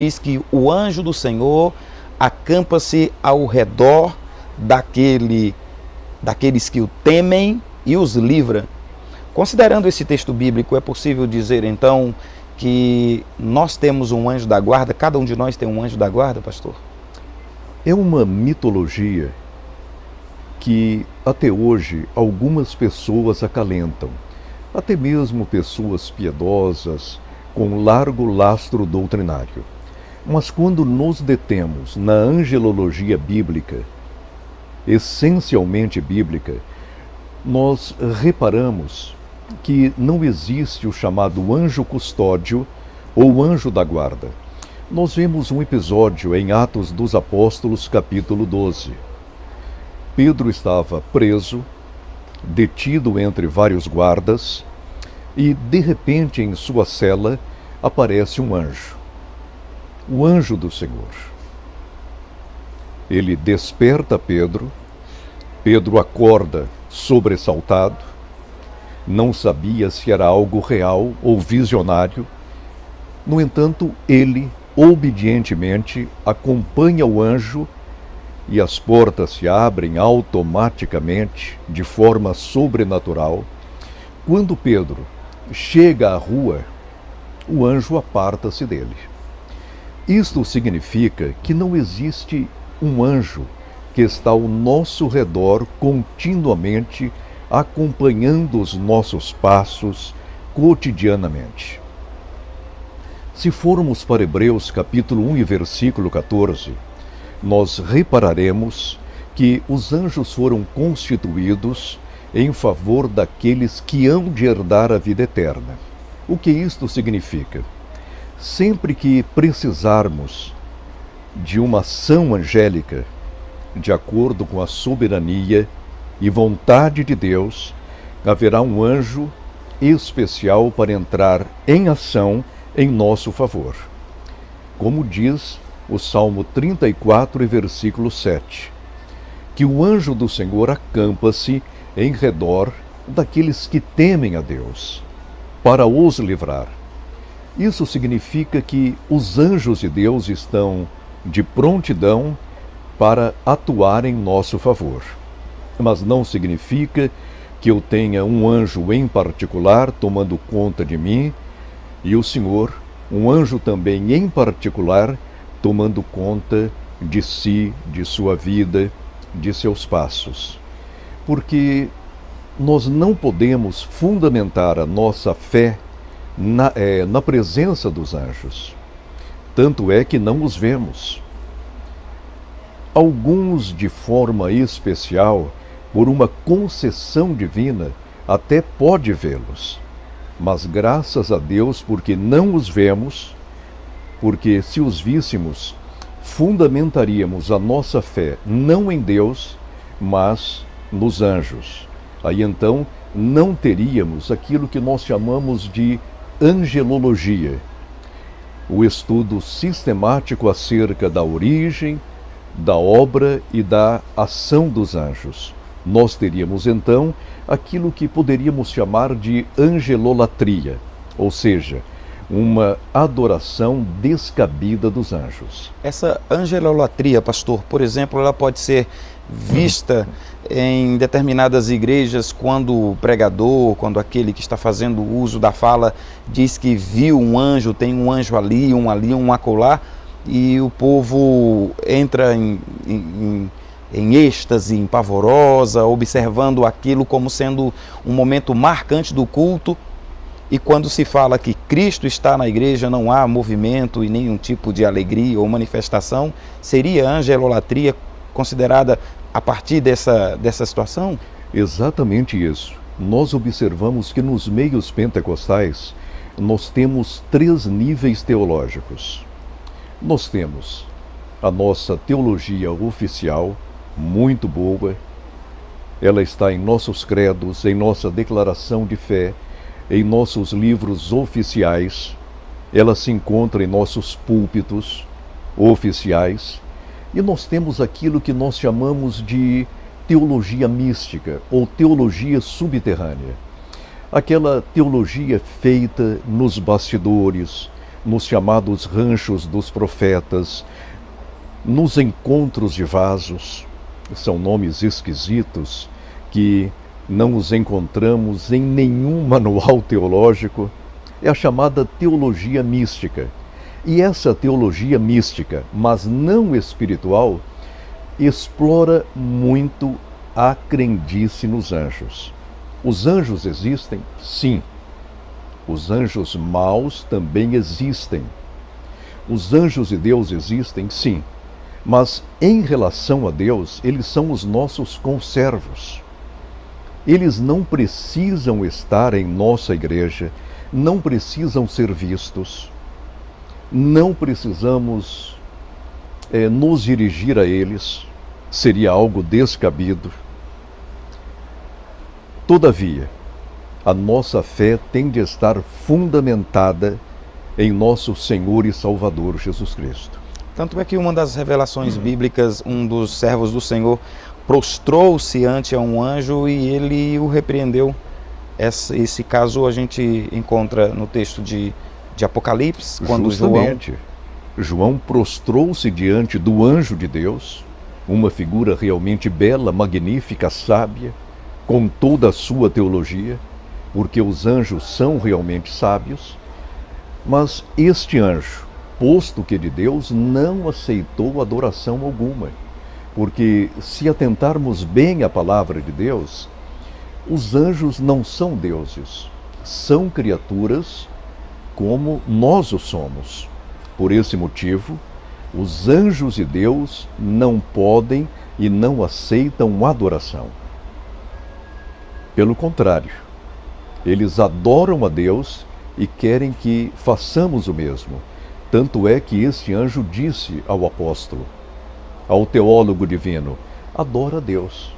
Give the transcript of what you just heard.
diz que o anjo do Senhor acampa-se ao redor daqueles que o temem e os livra. Considerando esse texto bíblico, é possível dizer então que nós temos um anjo da guarda, cada um de nós tem um anjo da guarda, pastor? É uma mitologia que até hoje algumas pessoas acalentam, até mesmo pessoas piedosas com largo lastro doutrinário. Mas quando nos detemos na angelologia bíblica, essencialmente bíblica, nós reparamos que não existe o chamado anjo custódio ou anjo da guarda. Nós vemos um episódio em Atos dos Apóstolos, capítulo 12. Pedro estava preso, detido entre vários guardas, e de repente em sua cela aparece um anjo, o anjo do Senhor. Ele desperta Pedro, Pedro acorda sobressaltado, não sabia se era algo real ou visionário. No entanto, ele obedientemente acompanha o anjo e as portas se abrem automaticamente, de forma sobrenatural. Quando Pedro chega à rua, o anjo aparta-se dele. Isto significa que não existe um anjo que está ao nosso redor continuamente, acompanhando os nossos passos cotidianamente. Se formos para Hebreus capítulo 1 e versículo 14, nós repararemos que os anjos foram constituídos em favor daqueles que hão de herdar a vida eterna. O que isto significa? Sempre que precisarmos de uma ação angélica, de acordo com a soberania e vontade de Deus, haverá um anjo especial para entrar em ação em nosso favor. Como diz o Salmo 34 e versículo 7, que o anjo do Senhor acampa-se em redor daqueles que temem a Deus, para os livrar. Isso significa que os anjos de Deus estão de prontidão para atuar em nosso favor. Mas não significa que eu tenha um anjo em particular tomando conta de mim e o Senhor, um anjo também em particular, tomando conta de si, de sua vida, de seus passos. Porque nós não podemos fundamentar a nossa fé na presença dos anjos. Tanto é que não os vemos. Alguns, de forma especial, por uma concessão divina, até pode vê-los. Mas graças a Deus, porque não os vemos, porque se os víssemos, fundamentaríamos a nossa fé não em Deus, mas nos anjos. Aí então não teríamos aquilo que nós chamamos de angelologia, o estudo sistemático acerca da origem, da obra e da ação dos anjos. Nós teríamos então aquilo que poderíamos chamar de angelolatria, ou seja, uma adoração descabida dos anjos. Essa angelolatria, pastor, por exemplo, ela pode ser vista em determinadas igrejas quando o pregador, quando aquele que está fazendo uso da fala diz que viu um anjo, tem um anjo ali, um acolá, e o povo entra em êxtase, em pavorosa, observando aquilo como sendo um momento marcante do culto. E quando se fala que Cristo está na igreja, não há movimento e nenhum tipo de alegria ou manifestação. Seria a angelolatria considerada a partir dessa situação? Exatamente isso. Nós observamos que nos meios pentecostais nós temos 3 níveis teológicos. Nós temos a nossa teologia oficial, muito boa. Ela está em nossos credos, em nossa declaração de fé, em nossos livros oficiais. Ela se encontra em nossos púlpitos oficiais. E nós temos aquilo que nós chamamos de teologia mística ou teologia subterrânea. Aquela teologia feita nos bastidores, nos chamados ranchos dos profetas, nos encontros de vasos, são nomes esquisitos que não os encontramos em nenhum manual teológico, é a chamada teologia mística. E essa teologia mística, mas não espiritual, explora muito a crendice nos anjos. Os anjos existem? Sim. Os anjos maus também existem. Os anjos de Deus existem? Sim. Mas em relação a Deus, eles são os nossos conservos. Eles não precisam estar em nossa igreja, não precisam ser vistos, não precisamos nos dirigir a eles, seria algo descabido. Todavia, a nossa fé tem de estar fundamentada em nosso Senhor e Salvador Jesus Cristo. Tanto é que uma das revelações bíblicas, um dos servos do Senhor prostrou-se ante um anjo e ele o repreendeu. Esse caso a gente encontra no texto de Apocalipse, quando João prostrou-se diante do anjo de Deus, uma figura realmente bela, magnífica, sábia, com toda a sua teologia, porque os anjos são realmente sábios, mas este anjo, posto que de Deus, não aceitou adoração alguma, porque se atentarmos bem à palavra de Deus, os anjos não são deuses, são criaturas como nós o somos. Por esse motivo, os anjos de Deus não podem e não aceitam adoração. Pelo contrário, eles adoram a Deus e querem que façamos o mesmo. Tanto é que este anjo disse ao apóstolo, ao teólogo divino: adora a Deus.